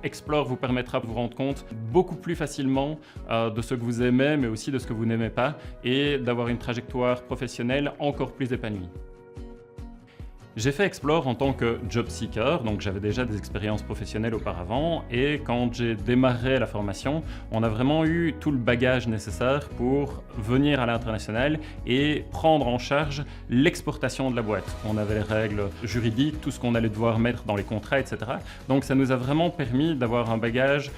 Explore vous permettra de vous rendre compte beaucoup plus facilement de ce que vous aimez, mais aussi de ce que vous n'aimez pas, et d'avoir une trajectoire professionnelle encore plus épanouie. J'ai fait Explore en tant que job seeker, donc j'avais déjà des expériences professionnelles auparavant, et quand j'ai démarré la formation, on a vraiment eu tout le bagage nécessaire pour venir à l'international et prendre en charge l'exportation de la boîte. On avait les règles juridiques, tout ce qu'on allait devoir mettre dans les contrats, etc. Donc ça nous a vraiment permis d'avoir un bagage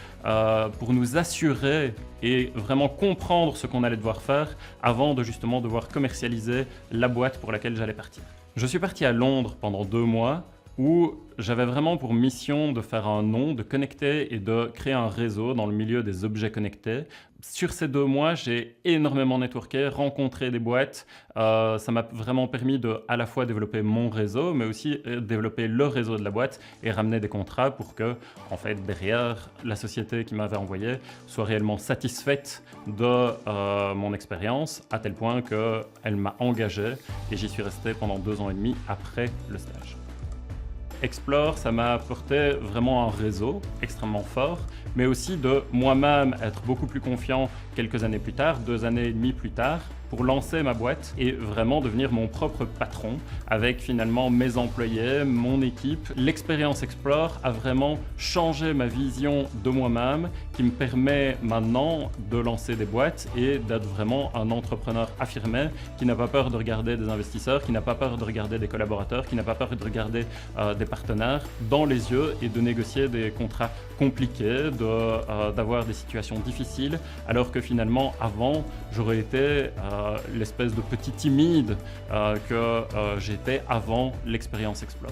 pour nous assurer et vraiment comprendre ce qu'on allait devoir faire avant de justement devoir commercialiser la boîte pour laquelle j'allais partir. Je suis parti à Londres pendant 2 mois où j'avais vraiment pour mission de faire un nom, de connecter et de créer un réseau dans le milieu des objets connectés. Sur ces 2 mois, j'ai énormément networké, rencontré des boîtes. Ça m'a vraiment permis de à la fois développer mon réseau, mais aussi développer le réseau de la boîte et ramener des contrats pour que, en fait, derrière, la société qui m'avait envoyé soit réellement satisfaite de mon expérience, à tel point qu'elle m'a engagé et j'y suis resté pendant 2 ans et demi après le stage. Explore, ça m'a apporté vraiment un réseau extrêmement fort, mais aussi de moi-même être beaucoup plus confiant quelques années plus tard, 2 années et demie plus tard, pour lancer ma boîte et vraiment devenir mon propre patron avec finalement mes employés, mon équipe. L'expérience Explore a vraiment changé ma vision de moi-même qui me permet maintenant de lancer des boîtes et d'être vraiment un entrepreneur affirmé qui n'a pas peur de regarder des investisseurs, qui n'a pas peur de regarder des collaborateurs, qui n'a pas peur de regarder des partenaires dans les yeux et de négocier des contrats compliqués, d'avoir des situations difficiles, alors que finalement avant j'aurais été l'espèce de petit timide que j'étais avant l'expérience Explore.